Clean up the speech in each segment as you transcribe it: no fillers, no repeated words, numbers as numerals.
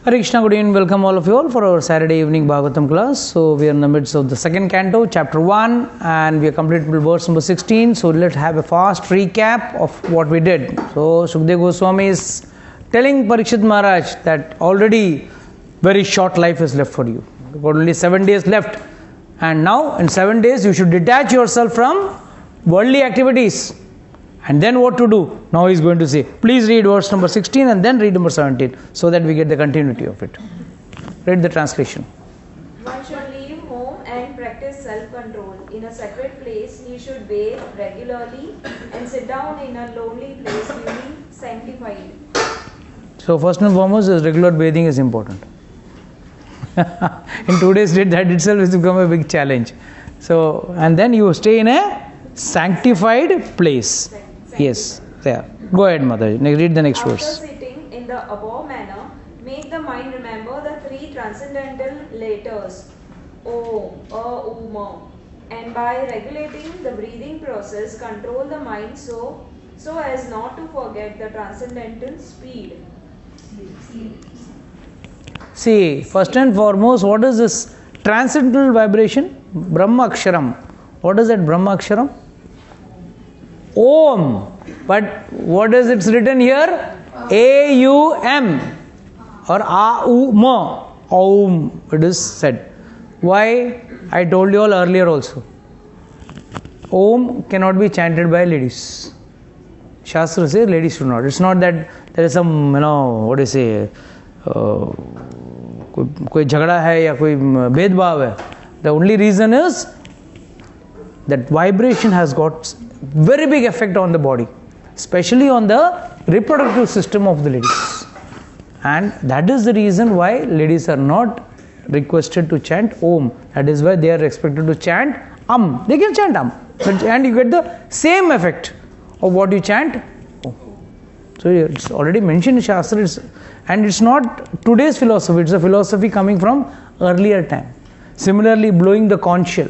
Hare Krishna, good evening, welcome all of you all for our Saturday evening Bhagavatam class. So we are in the midst of the second canto, chapter 1, and we are completed with verse number 16. So let's have a fast recap of what we did. So Shukdev Goswami is telling Parikshit Maharaj that already very short life is left for you. You've got only 7 days left. And now in 7 days you should detach yourself from worldly activities. And then what to do? Now he is going to say, please read verse number 16 and then read number 17 so that we get the continuity of it. Read the translation. One should leave home and practice self-control. In a sacred place, he should bathe regularly and sit down in a lonely place, feeling sanctified. So first and foremost, regular bathing is important. In today's date, that itself has become a big challenge. So, and then you stay in a sanctified place. Yes, there. Go ahead, Mother. Read the next verse. After sitting in the above manner, make the mind remember the three transcendental letters Om, Ma, and by regulating the breathing process, control the mind so as not to forget the transcendental speed. See, first and foremost, what is this transcendental vibration? Brahma Aksharam. What is that Brahma Aksharam? Om. But what is it written here? A-U-M or A-U-M. Om. It is said. Why? I told you all earlier also. Om cannot be chanted by ladies. Shastra says ladies should not. It's not that there is some, what do you say, कोई झगड़ा है या कोई भेदभाव है. The only reason is that vibration has got very big effect on the body, especially on the reproductive system of the ladies, and that is the reason why ladies are not requested to chant Om. That is why they are expected to chant They can chant and you get the same effect of what you chant Om. So it's already mentioned in Shastra, and it's not today's philosophy, it's a philosophy coming from earlier time. Similarly, blowing the conch shell.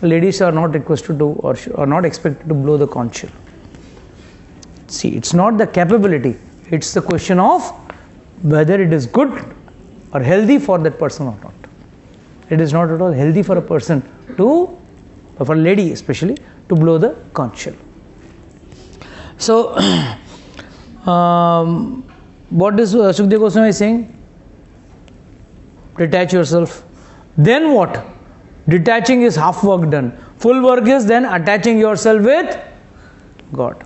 Ladies are not requested to or are not expected to blow the conch shell. See, it's not the capability, it's the question of whether it is good or healthy for that person or not. It is not at all healthy for a person for a lady especially, to blow the conch shell. So, what is Shukdev Goswami saying? Detach yourself. Then what? Detaching is half work done. Full work is then attaching yourself with God.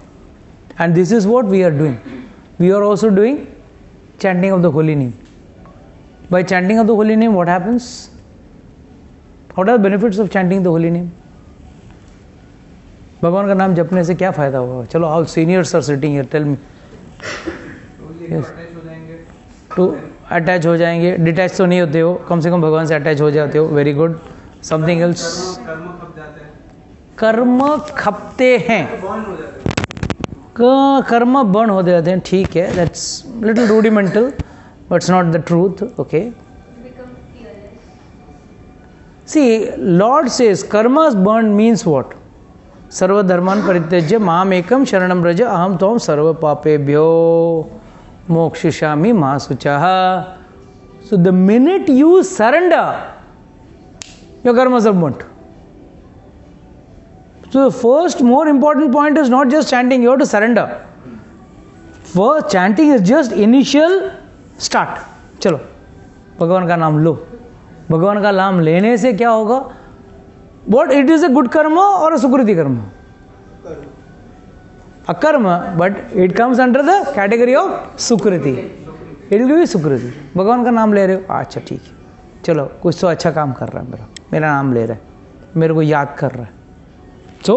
And this is what we are doing. We are also doing chanting of the holy name. By chanting of the holy name, what happens? What are the benefits of chanting the holy name? भगवान का नाम जपने से क्या फायदा होगा? चलो, all seniors are sitting here. Tell me. Yes. To attach हो जाएंगे. Detach तो नहीं होते हो. कम से कम भगवान से attach हो जाते हो. Very good. Something else. कर्म खपते हैं. कर्म बर्न हो जाते हैं. ठीक है. That's little rudimental, but it's not the truth. Okay. See, Lord says karmas burned means what? Sarva dharman parityajya maam ekam sharanam raja aham tvam sarva papebhyo mokshishami masuchaha. So the minute you surrender, your karmas are burnt. So the first more important point is not just chanting, you have to surrender. First, chanting is just initial start. चलो, भगवान का नाम लो. भगवान का नाम लेने से क्या होगा? What it is a good karma or a sukriti karma? A karma, but it comes under the category of sukriti. It will give you sukriti. भगवान का नाम ले रहे हो, अच्छा ठीक है, चलो कुछ तो अच्छा काम कर रहा है मेरा नाम ले रहा है, मेरे को याद कर रहा है. So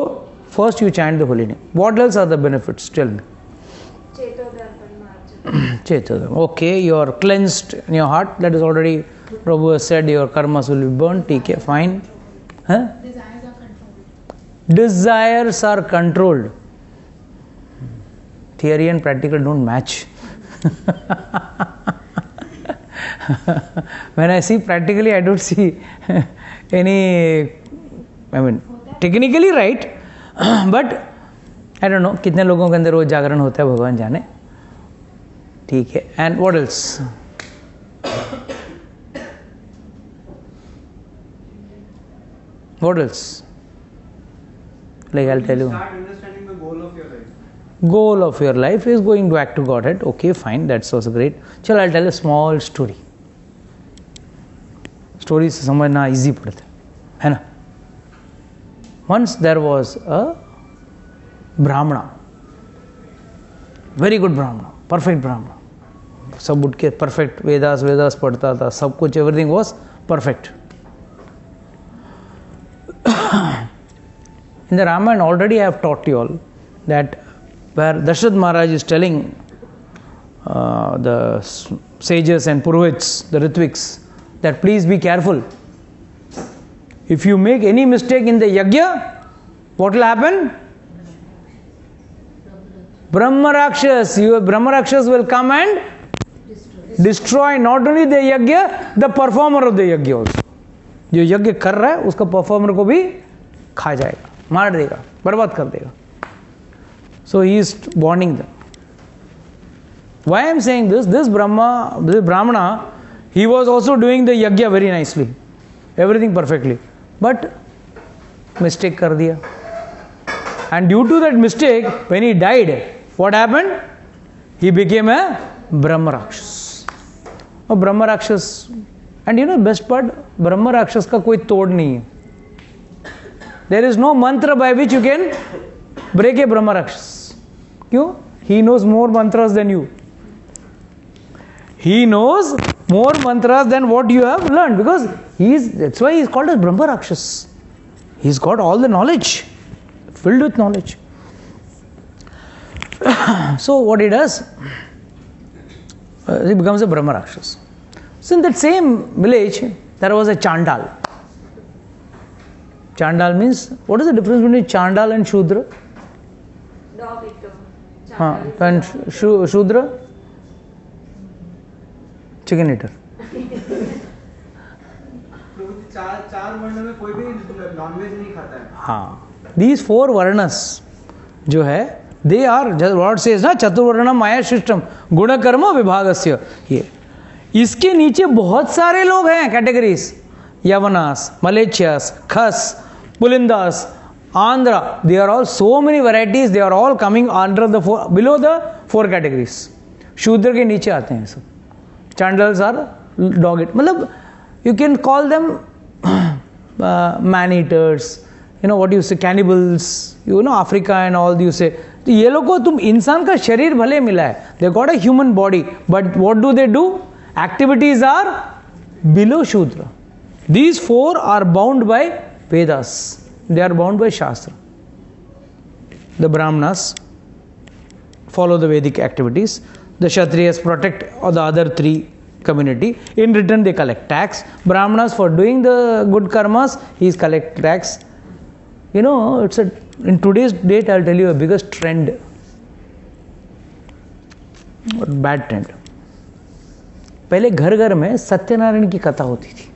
first you chant the holy name. What else are the benefits? Tell me. Chetodharma. Okay, you are cleansed in your heart. That is already Prabhu has said your karmas will be burnt. Okay, fine. Huh? Desires are controlled. Desires are controlled. Theory and practical don't match. When I see practically, I don't see any, technically right, but I don't know, कितने लोगों के अंदर वो जागरण होता है भगवान जाने. ठीक है. And what else? What else? Like I'll tell you. Start understanding the goal of your life. Goal of your life is going back to Godhead. Okay, fine. That's also great. चलो, I'll tell a small story. Story से समझना easy पड़ता है ना. Once there was a Brahmana, very good Brahmana, perfect Brahmana. सब उठ के perfect Vedas पढ़ता था, सब कुछ, everything was perfect. In the Ramayana already I have taught you all that where Dashrath Maharaj is telling the sages and Purohits, the Ritviks, that please be careful. If you make any mistake in the yajna, what will happen? Brahma Rakshas will come and destroy not only the yajna, the performer of the yajna also. जो यज्ञ कर रहा है उसका performer को भी खा जाएगा, मार देगा, बर्बाद कर देगा. So he is warning them. Why I am saying this? This Brahmana, he was also doing the yajna very nicely, everything perfectly, but mistake कर दिया. And due to that mistake, when he died, what happened? He became a Brahma Rakshas. A Brahma Rakshas. And you know best part, Brahma Rakshas का कोई तोड़ नहीं है. There is no mantra by which you can break a Brahma Rakshas. क्यों? He knows more mantras than you. He knows more mantras than what you have learned, because that's why he is called as Brahma Rakshas. He's got all the knowledge, filled with knowledge. So what he does, he becomes a Brahma Rakshas. So in that same village, there was a Chandal. Chandal means, what is the difference between Chandal and Shudra? Dog eater. And Shudra? Chicken eater. चार वर्ण में कोई भी nonveg नहीं खाता है. हाँ, these four varnas जो है, they are, what says ना, चतुर्वर्णम माया शिष्टम गुण कर्म विभागस्य. ये इसके नीचे बहुत सारे लोग हैं, categories. यवनास, मलेच्छियास, Khas, पुलिंदास, Andhra. They are all so many varieties. They are all coming under the four, below the four categories. शूद्र के नीचे आते हैं सब. Chandals are dog eat. मतलब you can call them man eaters. You know what you say, cannibals. You know Africa and all you say. तो ये लोग को तुम इंसान का शरीर भले मिला है. They got a human body, but what do? Activities are below Shudra. These four are bound by Vedas. They are bound by Shastra. The Brahmanas follow the Vedic activities. The Kshatriyas protect the other three community. In return, they collect tax. Brahmanas, for doing the good karmas, he is collect tax. You know, in today's date, I'll tell you a biggest trend, bad trend. पहले घर घर में सत्यनारायण की कथा होती थी.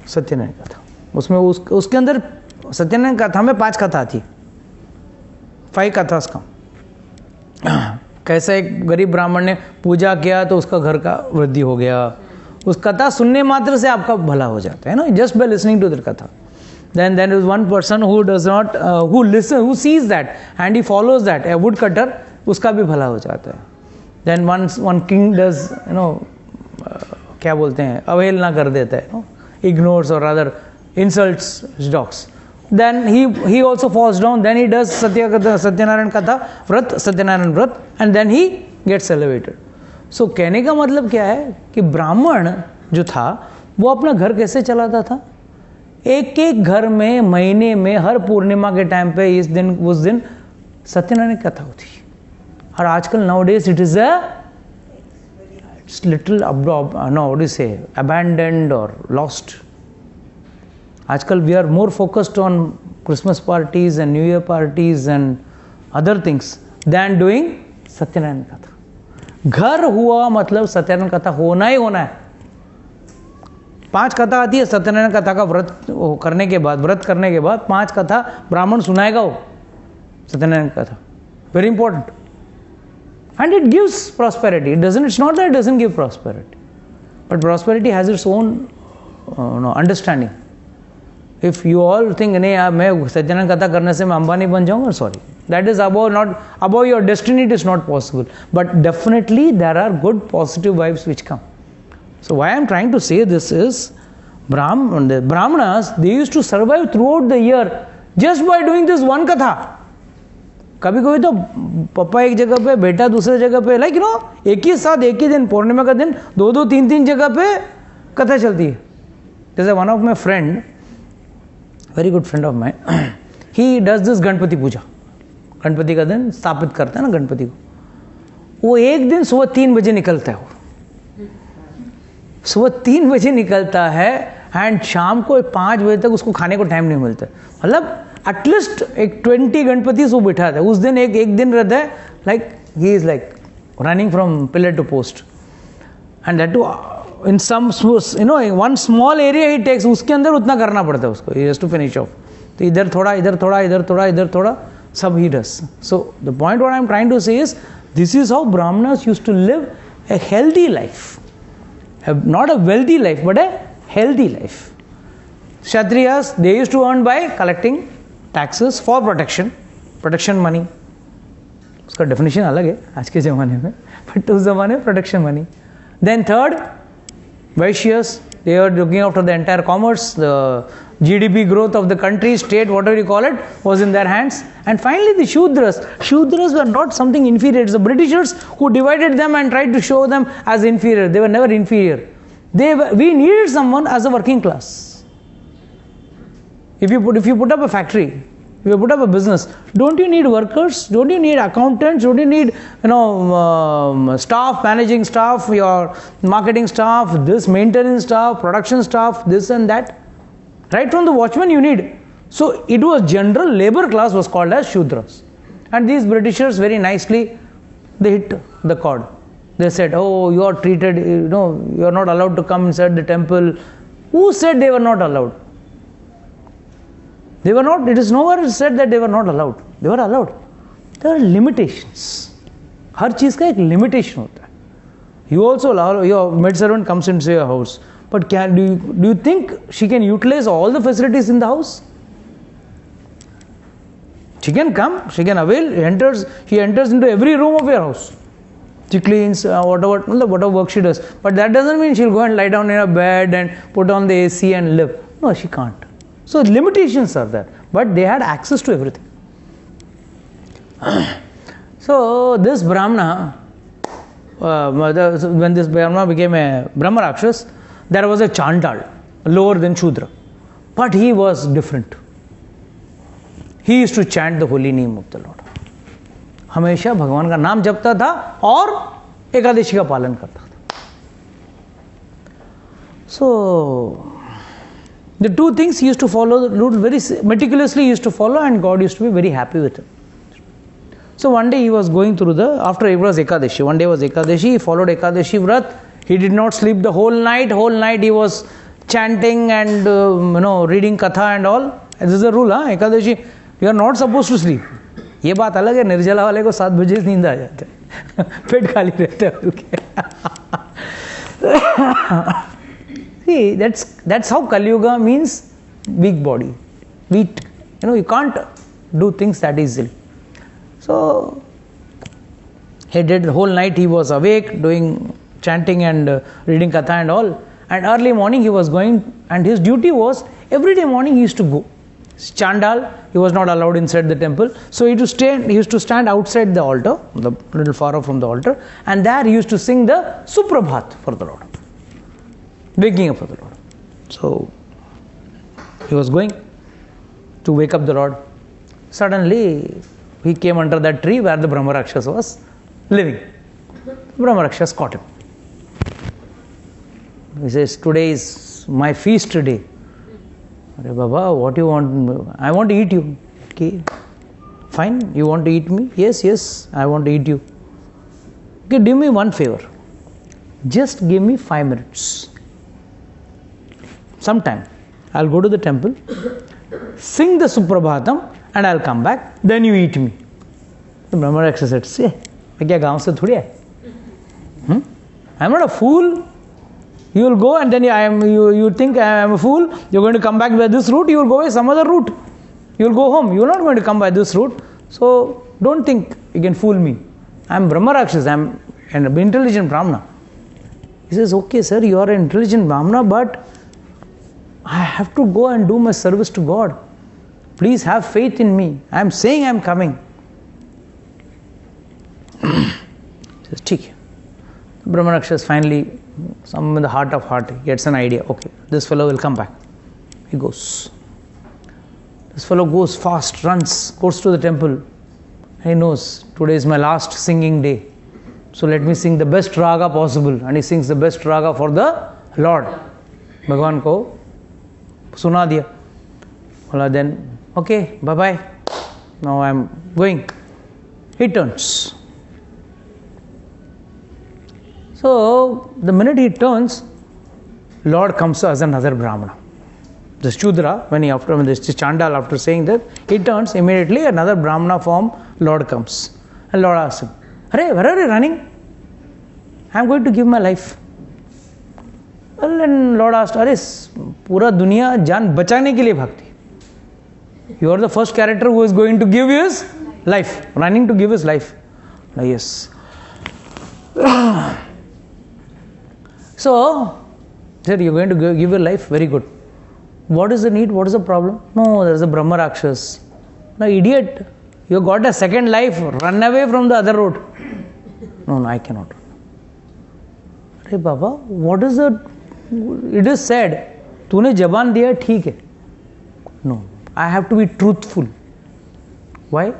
सत्यनारायण कथा, उसमें उसके अंदर सत्यनारायण कथा में 5 कथा थी. 5 कथास का. कैसे एक गरीब ब्राह्मण ने पूजा किया तो उसका घर का वृद्धि हो गया. उस कथा सुनने मात्र से आपका भला हो जाता है ना, just by listening to that katha. Then there is one person who does not, who sees that and he follows that, a woodcutter, उसका भी भला हो जाता है. Then one king does, क्या बोलते हैं, अवहेलना कर देता है, ignores or rather insults his dogs. Then he also falls down. Then he does Satyanarayan Katha, Satyanarayan Vrat, and then he gets elevated. So कहने का मतलब क्या है कि ब्राह्मण जो था वो अपना घर कैसे चलाता था. एक घर में महीने में हर पूर्णिमा के टाइम पे उस दिन सत्यनारायण कथा होती है. और आजकल nowadays it's little abandoned or lost. आजकल we are more focused on Christmas parties and New Year parties and other things than doing Satyanarayan कथा. घर हुआ मतलब सत्यनारायण कथा होना ही होना है. 5 कथा आती है सत्यनारायण कथा का व्रत करने के बाद 5 कथा ब्राह्मण सुनाएगा वो सत्यनारायण कथा. Very important. And it gives prosperity. It's not that it doesn't give prosperity. But prosperity has its own understanding. If you all think, नहीं यार मैं सज्जनन कथा करने से मैं अंबानी बन जाऊंगा, sorry. That is above your destiny, it is not possible. But definitely there are good positive vibes which come. So why I am trying to say this is, the Brahmanas, they used to survive throughout the year just by doing this one katha. कभी कभी तो पापा एक जगह पे, बेटा दूसरे जगह पे, लाइक एक ही साथ एक ही दिन, पूर्णिमा का दिन दो तीन जगह पे कथा चलती है. जैसे one of my friend, very good friend of my, he does this Ganpati puja. Ganpati का दिन स्थापित करता है ना गणपति को. वो एक दिन सुबह 3 बजे निकलता है. वो सुबह 3 बजे निकलता है एंड शाम को 5 बजे तक उसको खाने को टाइम नहीं मिलता. मतलब एटलीस्ट एक 20 गणपति वो बिठाता है उस दिन. एक दिन रहता है, like he is like running from pillar to post. And that too in some one small area he takes. उसके अंदर उतना करना पड़ता है उसको, he has to finish off. तो इधर थोड़ा इधर थोड़ा इधर थोड़ा इधर थोड़ा सब he does. So the point what I am trying to say is, this is how Brahmins used to live a healthy life. Not a wealthy life, but a healthy life. Kshatriyas, they used to earn by collecting taxes for protection money. उसका definition अलग है आज के ज़माने में, but उस ज़माने में protection money. Then third, Vaishyas, they are looking after the entire commerce, the GDP growth of the country, state, whatever you call it, was in their hands. And finally the Shudras. Shudras were not something inferior. It's the Britishers who divided them and tried to show them as inferior. They were never inferior. We needed someone as a working class. If you put up a factory, if you put up a business, don't you need workers? Don't you need accountants? Don't you need staff, managing staff, your marketing staff, this maintenance staff, production staff, this and that? Right from the watchman you need. So it was general labor class was called as Shudras. And these Britishers very nicely, they hit the chord. They said, oh, you are treated, you are not allowed to come inside the temple. Who said they were not allowed? They were not, it is nowhere said that they were not allowed. They were allowed. There are limitations. हर चीज़ का एक limitation होता है. You also allow, your maid servant comes into your house. But do you think she can utilize all the facilities in the house? She can come, she can avail, she enters into every room of your house. She cleans, whatever work she does. But that doesn't mean she'll go and lie down in a bed and put on the AC and live. No, she can't. So limitations are there. But they had access to everything. So this Brahmana, when this Brahmana became a Brahma Rakshas, there was a Chandal, lower than Shudra. But he was different. He used to chant the holy name of the Lord. हमेशा भगवान का नाम जपता था और एकादशी का पालन करता था. So the two things he used to follow, very meticulously he used to follow, and God used to be very happy with him. So one day he was going through after it was Ekadashi, one day was Ekadashi, he followed Ekadashi Vrat. He did not sleep the whole night he was chanting and reading katha and all. This is a rule, Ekadashi, you are not supposed to sleep. ये बात अलग है, निर्जला वाले को 7 बजे नींद आ जाता है, पेट खाली रहता है. See, that's how Kali Yuga means weak body, weak. You can't do things that easily. So he did the whole night. He was awake, doing chanting and reading katha and all. And early morning he was going, and his duty was every day morning he used to go. Chandal, he was not allowed inside the temple. So he used to stand outside the altar, a little far off from the altar, and there he used to sing the Suprabhat for the Lord, waking up for the Lord. So he was going to wake up the Lord. Suddenly he came under that tree where the Brahma Rakshas was living. Brahma Rakshas caught him. He says, today is my feast day. Arey Baba, what you want? I want to eat you. Okay, fine. You want to eat me? Yes, I want to eat you. Okay, do me one favor. Just give me 5 minutes. Sometime I'll go to the temple, sing the Suprabhatam, and I'll come back. Then you eat me. The Brahma Rakshasa said, say, मैं क्या गांव से थोड़ी है? I am not a fool. You will go and then you think I am a fool. You are going to come back by this route. You will go by some other route. You will go home. You are not going to come by this route. So don't think you can fool me. I am Brahma Rakshas. I am an intelligent Brahmana. He says, okay sir, you are an intelligent Brahmana, but I have to go and do my service to God. Please have faith in me. I am saying I am coming. He says, ठीक है. Brahma Rakshas finally, some in the heart of heart, gets an idea. Okay, this fellow will come back. He goes. This fellow goes fast, runs, goes to the temple. He knows today is my last singing day. So let me sing the best raga possible. And he sings the best raga for the Lord. Bhagwan ko suna diya. Well, then, okay, bye-bye. Now I am going. He turns. So, the minute he turns, Lord comes as another Brahmana. The Shudra, when this Chandal, after saying that, he turns, immediately another Brahmana form, Lord comes. And Lord asks him, "Hare, where are you running?" "I am going to give my life." Well, and Lord asked, "Are, pura dunya jaan bachane ke liye bhagti. You are the first character who is going to give his life, running to give his life." Yes. So, said, "You are going to give your life? Very good. What is the need? What is the problem?" "No, there is a Brahma Rakshas." "No, idiot. You got a second life. Run away from the other road." No, I cannot. "Hey Baba, what is the... It is said, तूने जबान दिया ठीक है." "No, I have to be truthful." "Why?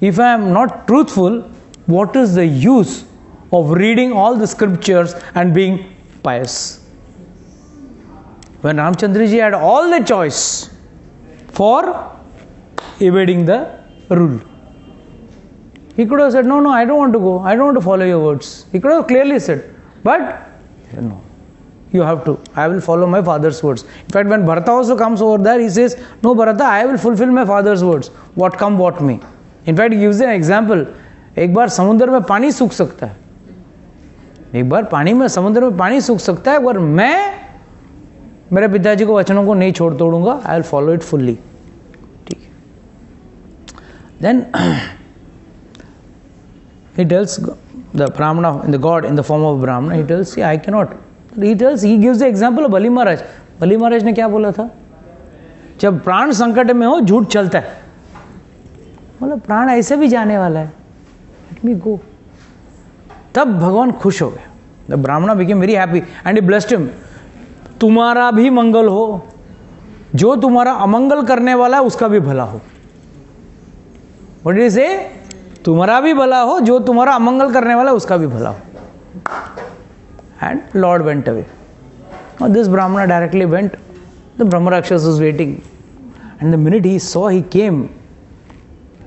If I am not truthful, what is the use of reading all the scriptures and being pious?" When Ramchandra ji had all the choice for evading the rule, he could have said, "No, I don't want to go. I don't want to follow your words." He could have clearly said, but no, you have to. I will follow my father's words. In fact, when Bharata also comes over there, he says, "No, Bharata, I will fulfill my father's words. What come, what may." In fact, he gives an example. एक बार समुद्र में पानी सूख सकता है, एक बार समुद्र में पानी सूख सकता है, पर मैं मेरे पिताजी को वचनों को नहीं छोड़ तोड़ूंगा. I will follow it fully. ठीक है. Then he tells the Brahmana, the God in the form of Brahmana, he tells, "See, I cannot." He gives the example of Bali Maharaj. Bali Maharaj ने क्या बोला था? जब प्राण संकट में हो, झूठ चलता है. मतलब प्राण ऐसे भी जाने वाला है, let me go. तब भगवान खुश हो गए. The Brahmana became very happy and he blessed him. तुम्हारा भी मंगल हो, जो तुम्हारा अमंगल करने वाला है उसका भी भला हो. What did he say? तुम्हारा भी भला हो, जो तुम्हारा अमंगल करने वाला है उसका भी भला हो. And Lord went away. Now this Brahmana directly went. The Brahma Rakshas was waiting, and the minute he saw he came,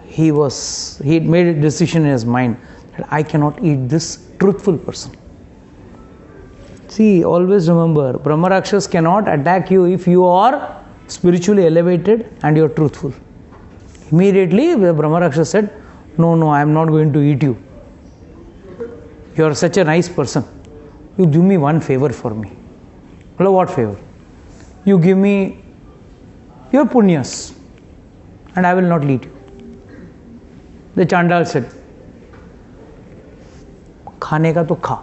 he made a decision in his mind that I cannot eat this truthful person. See, always remember, Brahma Rakshas cannot attack you if you are spiritually elevated and you are truthful. Immediately the Brahma Rakshas said, No, I am not going to eat you. You are such a nice person. You do me one favor for me. Hello, what favor? You give me your punyas and I will not eat you. The Chandal said, खाने का तो खा.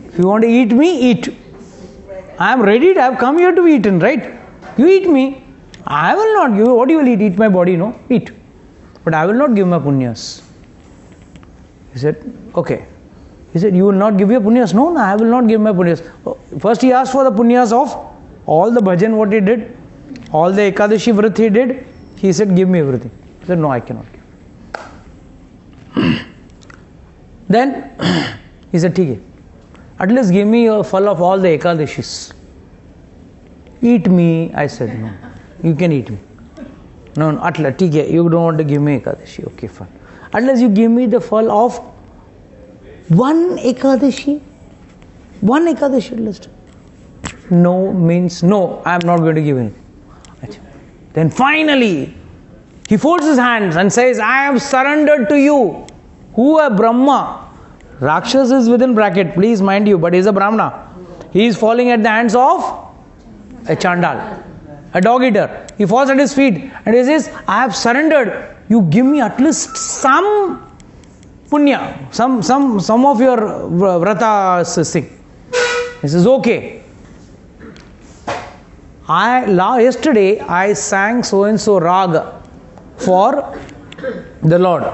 If you want to eat me, eat. I am ready. I have come here to be eaten, right? You eat me. I will not give you. What you will eat? Eat my body, no? Eat. But I will not give my punyas. He said, okay. He said, you will not give your punyas? No, I will not give my punyas. First he asked for the punyas of all the bhajan what he did, all the Ekadashi Vrat he did. He said, give me everything. He said, no, I cannot give. Then he said, ठीक है, at least give me a full of all the Ekadashis. Eat me. I said, no, you can eat me. No, at least, ठीक है, you don't want to give me Ekadashi. Okay, fine. At least you give me the full of one Ekadashi. One Ekadashi at least. No means no, I am not going to give it. Then finally, he folds his hands and says, I have surrendered to you. Who a Brahma? Rakshas is within bracket, please mind you, but he is a Brahmana. He is falling at the hands of a Chandal, a dog eater. He falls at his feet and he says, I have surrendered. You give me at least some punya, some of your vratas thing. He says, okay. Yesterday I sang so and so rag for the Lord.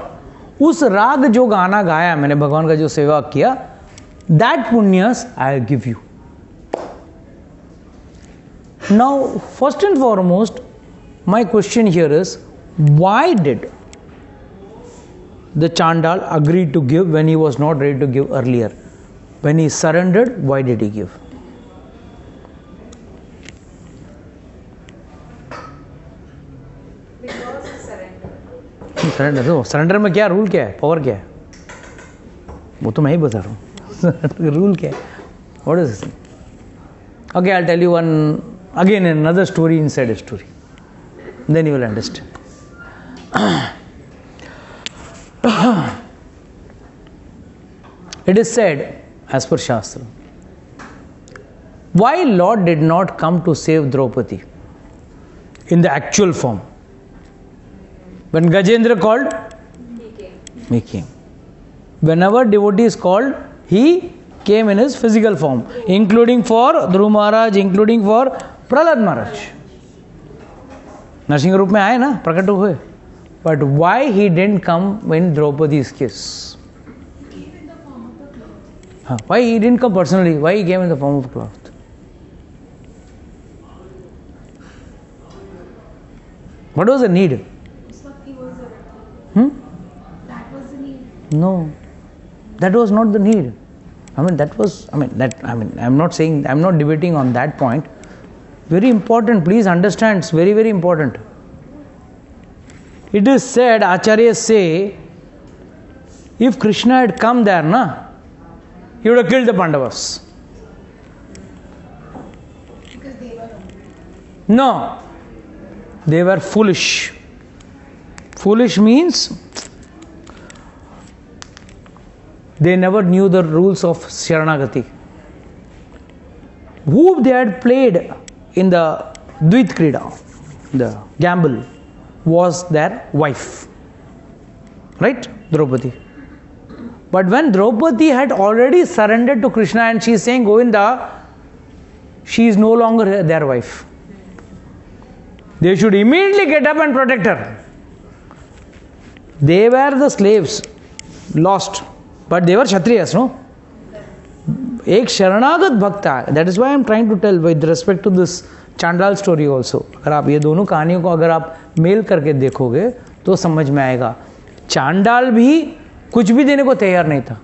उस राग जो गाना गाया मैंने भगवान का जो सेवा किया, that punyas I will give you. Now, first and foremost, my question here is, why did the Chandal agree to give when he was not ready to give earlier? When he surrendered, why did he give? Because he surrendered. Surrender में क्या rule क्या है, power क्या है, वो तो मैं ही बता रहा हूँ. रूल क्या है, what is this? Okay, I'll tell you one again another story inside a story, then you will understand. It is said, as per Shastra, why Lord did not come to save Draupadi in the actual form. When Gajendra called, he came. Whenever devotee is called, he came in his physical form, including for Dhruv Maharaj, including for Prahlad Maharaj. Narasimha रूप में आए ना, प्रकट हुए. But why he didn't come in Draupadi's case? He came in the form of a cloth. Why he didn't come personally? Why he came in the form of a cloth? What was the need? Bhakti was a That was the need. No, that was not the need. I'm not saying, I'm not debating on that point. Very important, please understand, it's very, very important. It is said, Acharyas say, if Krishna had come there, he would have killed the Pandavas. Because they were wrong. No, they were foolish. Foolish means they never knew the rules of Sharanagati. Who they had played in the Dvit Krida, the gamble, was their wife. Right? Draupadi. But when Draupadi had already surrendered to Krishna and she is saying, Govinda, she is no longer their wife. They should immediately get up and protect her. They were the slaves, lost. But they were Kshatriyas, no? एक शरणागत भक्त है. That is why I am trying to tell with respect to this चांडाल story also. अगर आप ये दोनों कहानियों को अगर आप मेल करके देखोगे तो समझ में आएगा. चांडाल भी कुछ भी देने को तैयार नहीं था.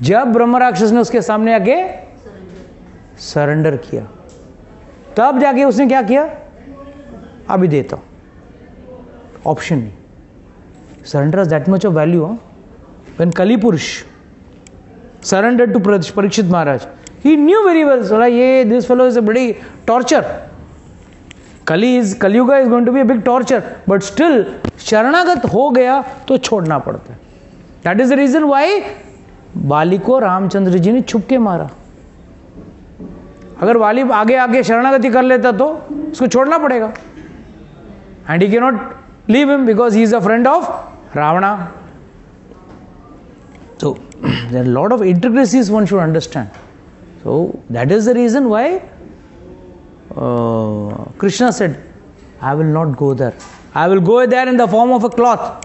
जब ब्रह्म राक्षस ने उसके सामने आके सरेंडर किया, तब जाके उसने क्या किया, अभी देता हूं, ऑप्शन नहीं. Surrender has that much of value. When Kali Purush surrendered to Parikshit Maharaj, he knew very well, this fellow is a bloody torture. Kali Yuga is going to be a big torture, but still शरणागत हो गया तो छोड़ना पड़ता है. That is the reason why बाली को रामचंद्र जी ने छुप के मारा. अगर वाली आगे आगे शरणागति कर लेता तो उसको छोड़ना पड़ेगा. And he cannot leave him because he is a friend of Ravana. So there are a lot of intricacies one should understand. So that is the reason why Krishna said, I will not go there. I will go there in the form of a cloth.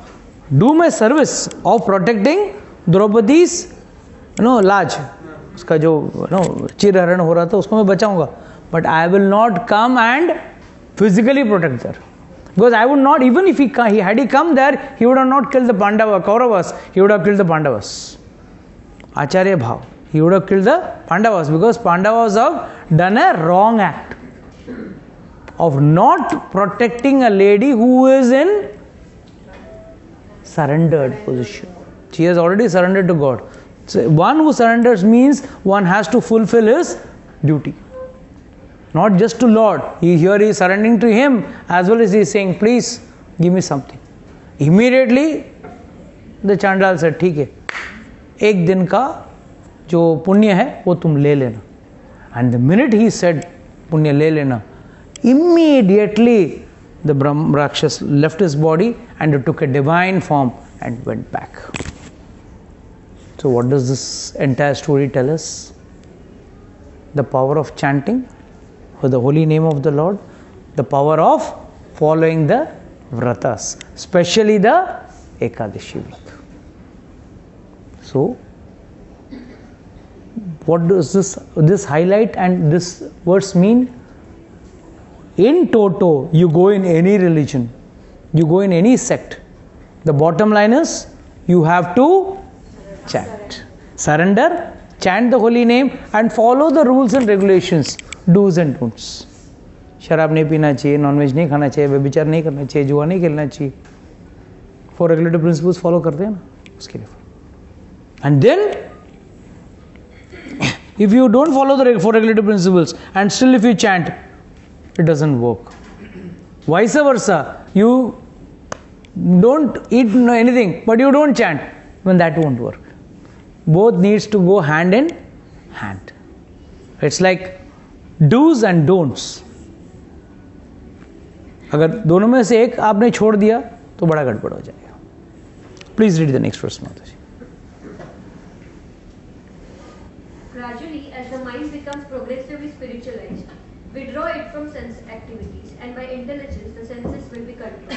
Do my service of protecting Draupadi's लाज, उसका जो चिरहरण हो रहा था उसको मैं बचाऊंगा. But I will not come and physically protect there. Because I would not, even if he had he come there, he would have not killed the Kauravas, he would have killed the Pandavas. Acharya Bhav. He would have killed the Pandavas because Pandavas have done a wrong act of not protecting a lady who is in surrendered position. She has already surrendered to God. So one who surrenders means one has to fulfill his duty. Not just to Lord. Here he is surrendering to Him as well as he is saying, please give me something. Immediately the चांडाल से ठीक है, एक दिन का जो पुण्य है वो तुम ले लेना. And the minute he said पुण्य ले लेना, immediately the Rakshas left his body and took a divine form and went back. So what does this entire story tell us? The power of chanting for the holy name of the Lord, the power of following the vratas, especially the Ekadashi week. So what does this highlight and this verse mean? In toto, you go in any religion, you go in any sect, the bottom line is you have to chant, surrender, chant the holy name and follow the rules and regulations, do's and don'ts. शराब नहीं पीना चाहिए, nonveg नहीं खाना चाहिए, व्यभिचार नहीं करना चाहिए, जुआ नहीं खेलना चाहिए. 4 regulative principles फॉलो करते हैं ना उसके लिए. And then if you don't follow the 4 regulative principles and still if you chant, it doesn't work. Vice versa, you don't eat anything but you don't chant, then that won't work. Both needs to go hand in hand. It's like do's and don'ts. अगर दोनों में से एक आपने छोड़ दिया तो बड़ा गड़बड़ हो जाएगा. Please read the next verse, Mataji. Gradually, as the mind becomes progressively spiritualized, withdraw it from sense activities, and by intelligence the senses will be controlled.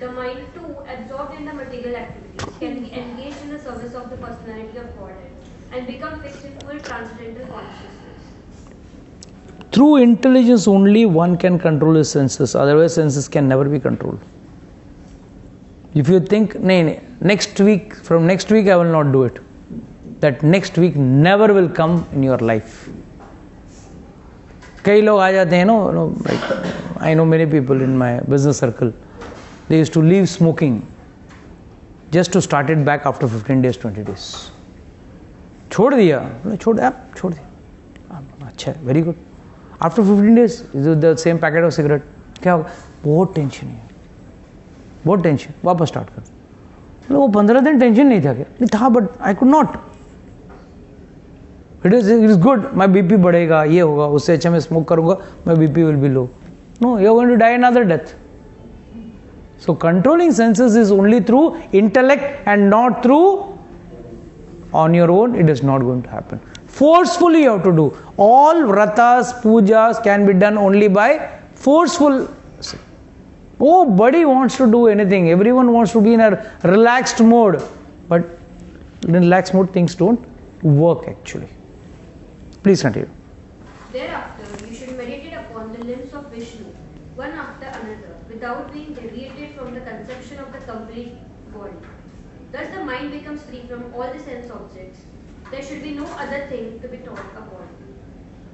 The mind too, absorbed in the material activities, can be engaged in the service of the personality of Godhead and become fixed in full transcendental consciousness. Through intelligence only one can control his senses, otherwise senses can never be controlled. If you think, next week, from next week I will not do it, that next week never will come in your life. कई लोग आ जाते हैं, like I know many people in my business circle, they used to leave smoking just to start it back after 15 days, 20 days. छोड़ दिया, छोड़ दिया, अच्छा है, very good. After 15 days, the same packet of cigarette, क्या होगा? बहुत tension है, बहुत टेंशन, वापस स्टार्ट कर. वो 15 दिन टेंशन नहीं था क्या? नहीं था, but I could not. It is good, my BP बढ़ेगा, ये होगा, उससे अच्छा मैं स्मोक करूंगा, my BP will be low. No, you are going to die another death. So controlling senses is only through intellect and not through on your own. It is not going to happen. Forcefully you have to do. All vratas, pujas can be done only by forceful. Nobody wants to do anything. Everyone wants to be in a relaxed mode. But in relaxed mode things don't work actually. Please continue. Thereafter you should meditate upon the limbs of Vishnu, one after another, without being deviated from the conception of the complete body. Thus the mind becomes free from all the sense objects. There should be no other thing to be thought upon.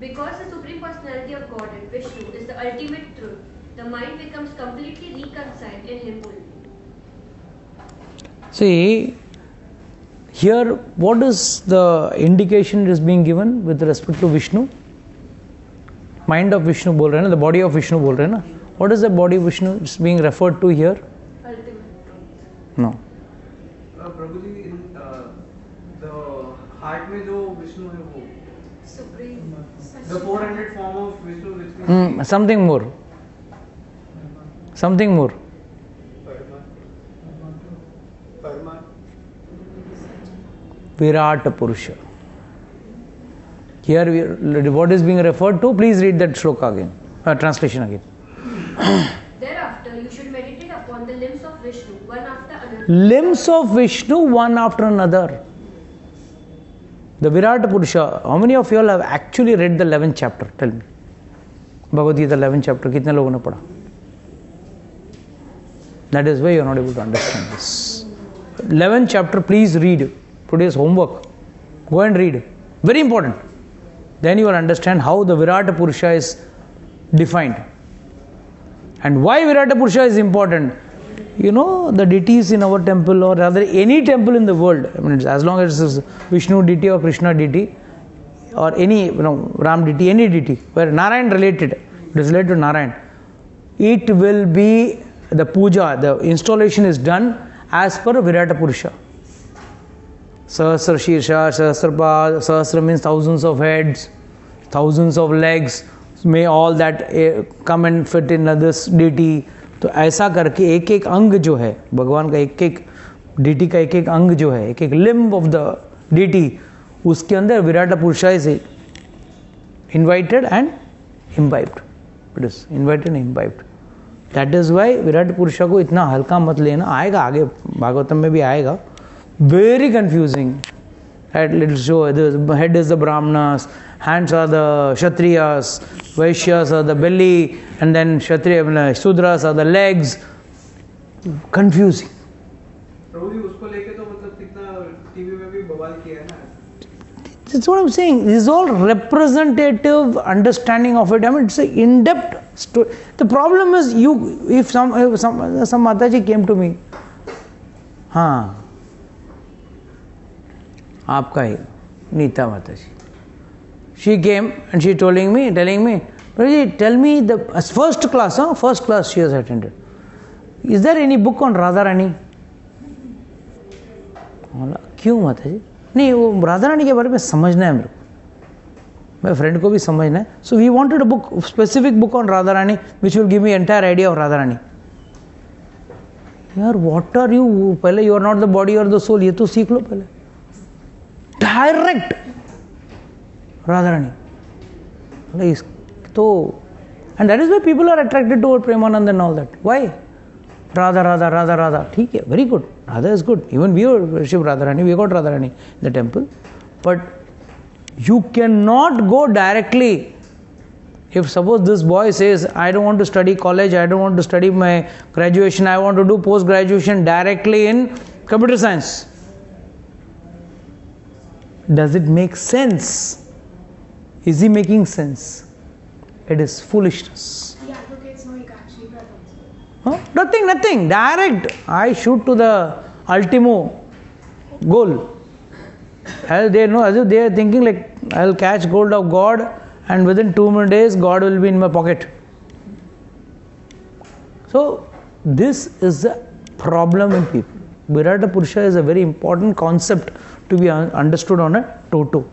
Because the Supreme Personality of Godhead, Vishnu, is the ultimate truth, the mind becomes completely reconciled in Him only. See, here what is the indication that is being given with respect to Vishnu? Mind of Vishnu bol rahe na, the body of Vishnu bol rahe na. What is the body of Vishnu is being referred to here? Ultimate truth. No. Prabhu ji, the heart में जो विष्णु है वो Supreme. the 400 form of Vishnu which we see. Something more. Something more. Virat Purusha. Here what is being referred to? Please read that shloka again. Translation again. Thereafter you should meditate upon the limbs of Vishnu, one after another. Limbs of Vishnu one after another. The Virat Purusha. How many of you all have actually read the 11th chapter? Tell me. Bhagavad Gita 11th chapter. कितने लोगों ने पढ़ा? That is why you are not able to understand this. 11th chapter, please read. Today's homework. Go and read. Very important. Then you will understand how the Virata Purusha is defined. And why Virata Purusha is important. You know, the deities in our temple, or rather any temple in the world, I mean, as long as it is Vishnu deity or Krishna deity, or any, Ram deity, any deity, where Narayan related, it is related to Narayan, it will be the puja, the installation is done as per Virata Purusha. Sahasra Shirsha, Sahasrapad, Sahasra means thousands of heads, thousands of legs, may all that come and fit in this deity. तो ऐसा करके एक एक अंग जो है भगवान का, एक एक डीटी का एक एक अंग जो है, एक एक लिम्ब ऑफ द डीटी, उसके अंदर Virat Purusha is invited and imbibed. It is invited and imbibed. That is why Virat Purusha को इतना हल्का मत लेना. आएगा आगे भागवतम में भी आएगा. Very confusing. Little show, the head is the Brahmanas, hands are the Kshatriyas, Vaishyas are the belly, and then Shudras are the legs. Confusing. प्रभु जी उसको लेके तो मतलब कितना टीवी में भी बवाल किया है ना. That's what I'm saying. This is all representative understanding of it. I mean, it's an in-depth story. The problem is, if some Mataji came to me, हाँ, आपका ही नीता माता जी. She came and she telling me, tell me the first class she has attended. Is there any book on Radharani? क्यों माता जी? नहीं, वो राधारानी के बारे में समझना है मेरे को, मेरे फ्रेंड को भी समझना है. So we wanted a book, specific book on Radharani which will give me entire idea of Radharani. यार व्हाट आर यू, पहले you are not the body और द सोल, ये तो सीख लो पहले. डायरेक्ट राधारानी तो, and that is why people are attracted toward Premanand and all that. Why? Radha Radha Radha Radha, ठीक है, very good. Radha is good. Even we worship Radharani, we got Radharani in the temple. But you cannot go directly. If suppose this boy says, I don't want to study college, I don't want to study my graduation, I want to do post-graduation directly in computer science. Does it make sense? Is he making sense? It is foolishness. He advocates no, he can't achieve that also. Huh? Nothing. Direct. I shoot to the ultimo goal. As they know, as if they are thinking like, I'll catch hold of God and within 2 more days, God will be in my pocket. So, this is the problem in people. Virata Purusha is a very important concept to be understood on a toto.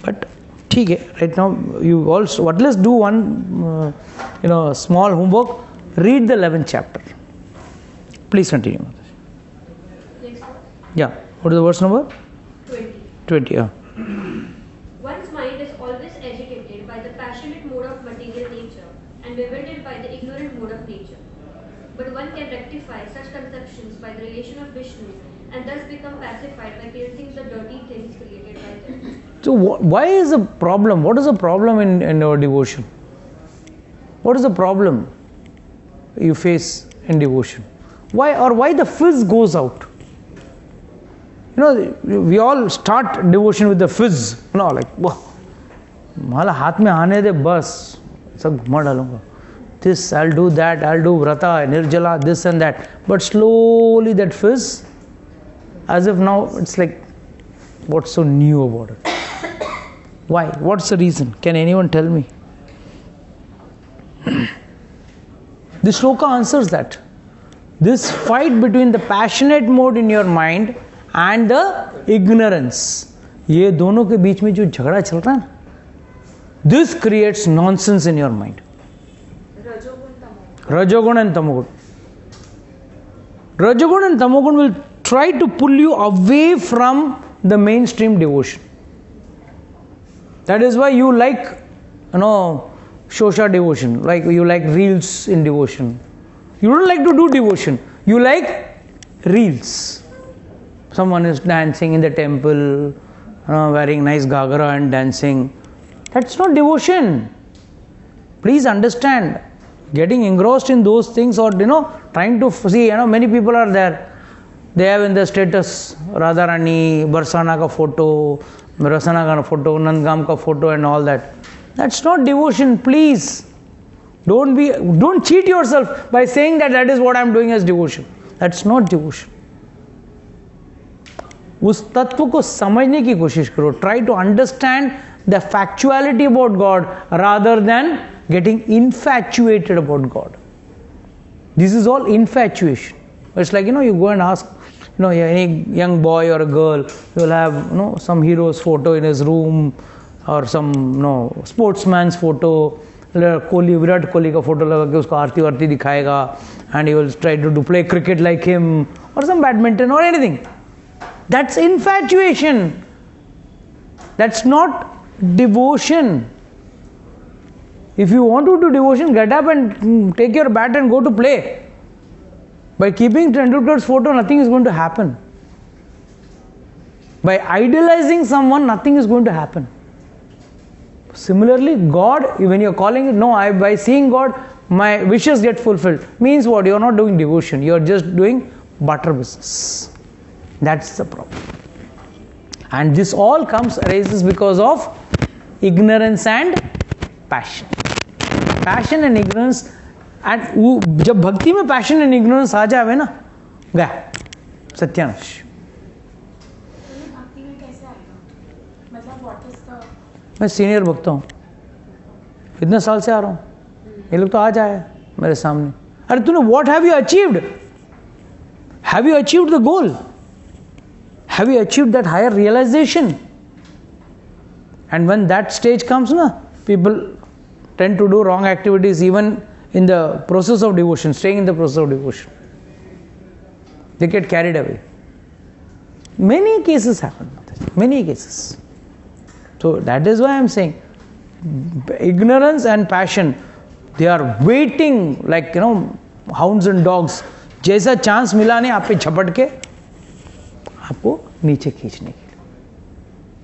But, right now, you also, let's do one, small homework. Read the 11th chapter. Please continue. Next one. Yeah. What is the verse number? 20. 20, yeah. One's mind is always agitated by the passionate mode of material nature and bewildered by the ignorant mode of nature. But one can rectify such conceptions by the relation of Vishnu and thus become pacified by cleansing the dirty things created by them. So, why is the problem? What is the problem in our devotion? What is the problem you face in devotion? Why the fizz goes out? We all start devotion with the fizz. Like, माला हाथ में आने दे बस सब घुमा डालूंगा. This, I'll do that, I'll do vrata, nirjala, this and that. But slowly that fizz, as if now it's like, what's so new about it? Why? What's the reason? Can anyone tell me? The shloka answers that. This fight between the passionate mode in your mind and the ignorance, ये दोनों के बीच में जो झगड़ा चल रहा है ना, this creates nonsense in your mind. Rajogun and Tamogun. Rajogun and Tamogun will try to pull you away from the mainstream devotion. That is why you like, Shosha devotion, like you like reels in devotion. You don't like to do devotion. You like reels. Someone is dancing in the temple, wearing nice gagara and dancing. That's not devotion. Please understand. Getting engrossed in those things or, trying to see, many people are there. They have in their status Radharani, Barsana ka photo, Rasana ka photo, Nandgam ka photo and all that. That's not devotion, please. Don't cheat yourself by saying that is what I'm doing as devotion. That's not devotion. उस तत्व को समझने की कोशिश करो. Try to understand the factuality about God rather than getting infatuated about God. This is all infatuation. It's like, you go and ask, any young boy or a girl, he will have some hero's photo in his room, or some sportsman's photo. Virat Kohli का photo लगा के उसको आरती वारती दिखाएगा, and he will try to play cricket like him, or some badminton or anything. That's infatuation. That's not devotion. If you want to do devotion, get up and take your bat and go to play. By keeping Tendulkar's photo, nothing is going to happen. By idolizing someone, nothing is going to happen. Similarly, God, when you are calling it, by seeing God, my wishes get fulfilled. Means what? You are not doing devotion. You are just doing barter business. That's the problem. And this all arises because of ignorance and passion. Passion and ignorance. And जब भक्ति में passion and ignorance आ जावे ना, गया सत्यानाश. भक्ति में कैसे आएगा? मतलब what is the? मैं सीनियर भक्त हूँ, इतने साल से आ रहा हूँ, ये लोग तो आ जाए मेरे सामने. अरे तूने what have you achieved? Have you achieved the goal? Have you achieved that higher realization? And when that stage comes, people tend to do wrong activities even in the process of devotion, staying in the process of devotion. They get carried away. Many cases happen. Many cases. So that is why I am saying, ignorance and passion, they are waiting like hounds and dogs. जैसा chance मिला नहीं आप पे झपट के आपको नीचे खींचने के लिए.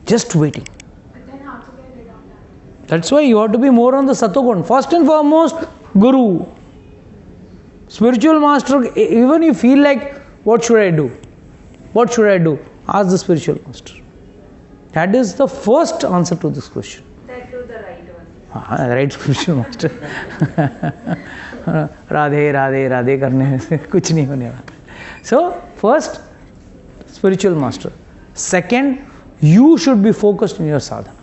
Just waiting. But then how to get rid of that? That's why you have to be more on the Satogun. First and foremost, Guru. Spiritual master, even you feel like, what should I do? What should I do? Ask the spiritual master. That is the first answer to this question. That to the right one. Right spiritual master. Radhe Radhe Radhe करने से कुछ नहीं होने वाला. So, first, spiritual master. Second, you should be focused in your sadhana.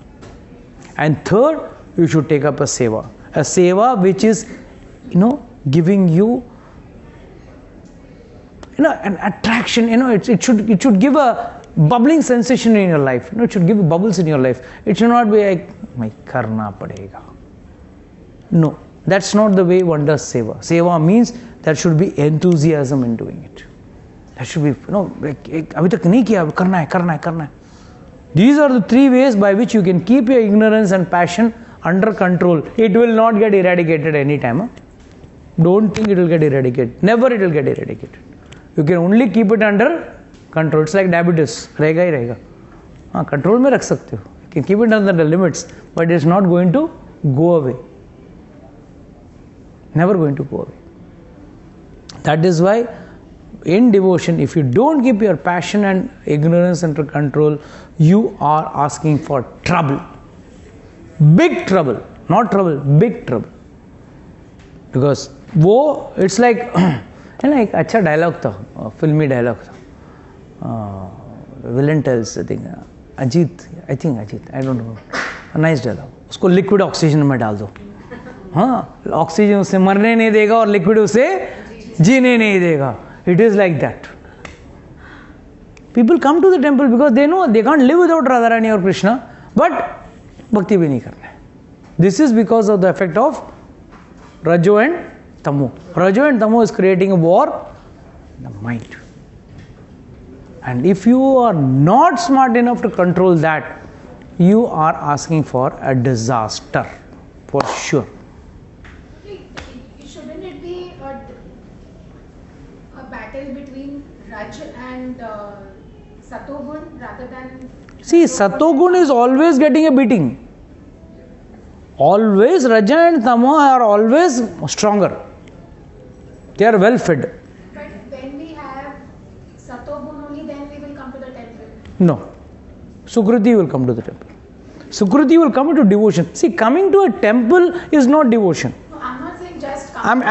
And third, you should take up a seva. A seva which is, giving you, an attraction. It should give a bubbling sensation in your life. It should give bubbles in your life. It should not be like, "Mai karna padega." No, that's not the way one does seva. Seva means there should be enthusiasm in doing it. That should be, like, abhi tak nahi kiya, karna hai. These are the three ways by which you can keep your ignorance and passion under control. It will not get eradicated anytime. Don't think it will get eradicated. Never it will get eradicated. You can only keep it under control. It's like diabetes. रहेगा ही रहेगा. Control में रख सकते हो. You can keep it under the limits, but it's not going to go away. Never going to go away. That is why in devotion, if you don't keep your passion and ignorance under control, you are asking for trouble. Big trouble. Not trouble, big trouble. Because it's like, एक अच्छा dialogue था, फिल्मी dialogue था. Villain tells, Ajit, I don't know, nice dialogue. उसको liquid oxygen में डाल दो. Oxygen उसे मरने नहीं देगा और लिक्विड उसे जीने नहीं देगा. It is like that. People come to the temple because they know they can't live without Radharani or Krishna, but bhakti bhi nahi karna hai. This is because of the effect of Rajo and Tamo. Rajo and Tamo is creating a war in the mind. And if you are not smart enough to control that, you are asking for a disaster, for sure. Shouldn't it be a battle between Raj and Satogun rather than... See, Satogun is always getting a beating. Always, Raja and Tamo are always stronger. They are well fed. But when we have Satogun only, then we will come to the temple. No. Sukruti will come to the temple. Sukruti will come into devotion. See, coming to a temple is not devotion. No, I'm not saying just come.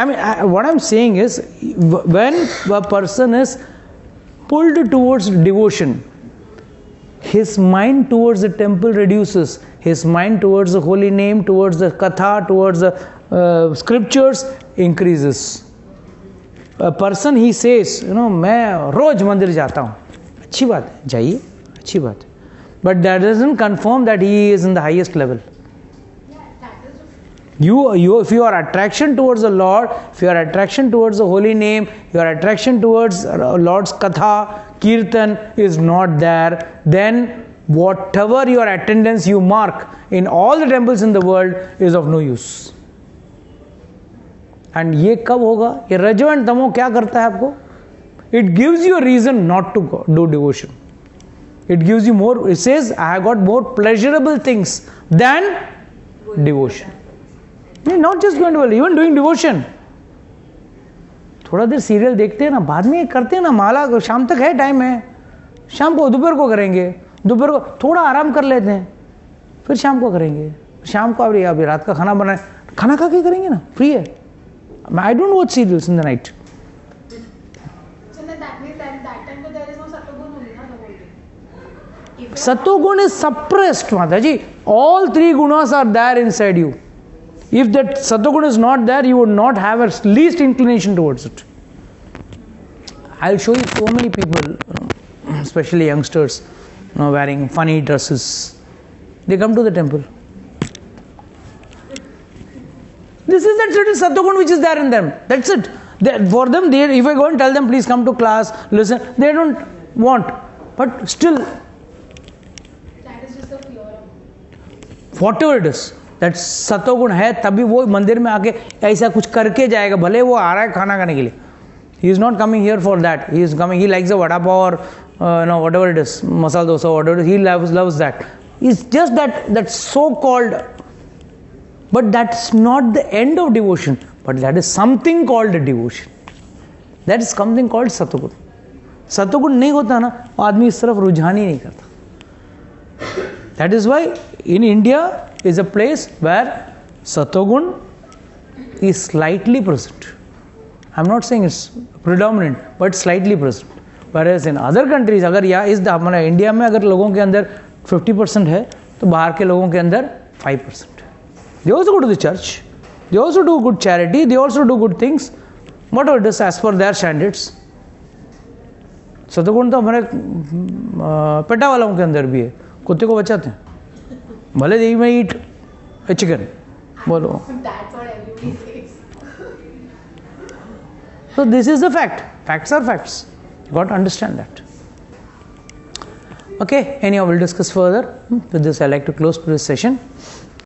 What I'm saying is, when a person is pulled towards devotion, his mind towards the temple reduces. His mind towards the holy name, towards the katha, towards the scriptures increases. a person he says, मैं रोज मंदिर जाता हूँ, अच्छी बात है, जाइए, अच्छी बात है, but that doesn't confirm that he is in the highest level. If your attraction towards the Lord, if your attraction towards the holy name, your attraction towards Lord's katha, kirtan is not there, then whatever your attendance you mark in all the temples in the world is of no use. And ये कब होगा? ये रजो and तमो क्या करता है आपको? It gives you a reason not to do devotion. It gives you more, it says, I have got more pleasurable things than devotion. You're not just going to, even doing devotion. थोड़ा देर serial देखते हैं ना, बाद में करते हैं ना, माला शाम तक है, टाइम है, शाम को दोपहर को करेंगे, दोपहर को थोड़ा आराम कर लेते हैं, फिर शाम को करेंगे, शाम को अभी रात का खाना बनाए, खाना खा के करेंगे ना, फ्री है. I don't watch serials in the night. So that means that time there is no Satogun only, na, the whole day. Satogun is suppressed, Mataji. All three gunas are there inside you. If that Satogun is not there, you would not have a least inclination towards it. I'll show you so many people, especially youngsters, wearing funny dresses. They come to the temple. This is that little Satogun which is there in them. That's it. For them, if I go and tell them, please come to class, listen, they don't want. But still, That is just the fear. whatever it is, that Satogun है, तभी वो मंदिर में आके ऐसा कुछ करके जाएगा, भले वो आ रहा है खाना खाने के लिए. He is not coming here for that. He is coming, he likes a vada pav or whatever it is, masala dosa, whatever it is, he loves that. It's just that so-called. But that's not the end of devotion. But that is something called a devotion. That is something called Satogun. Satogun नहीं होता ना, आदमी इस तरफ रुझान ही नहीं करता. That is why in India is a place where Satogun is slightly present. I'm not saying it's predominant, but slightly present. Whereas in other countries, अगर या इस हमारे इंडिया में अगर लोगों के अंदर 50% है, तो बाहर के लोगों के अंदर 5%. They also go to the church. They also do good charity. They also do good things. Whatever it is as per their standards. सतगुण तो हमारे पेटा वालों के अंदर भी है. कुत्ते को बचाते हैं. भले they may eat a chicken. बोलो. That's what everybody says. So this is the fact. Facts are facts. You got to understand that. Okay. Anyhow, we'll discuss further. With this, I like to close this session.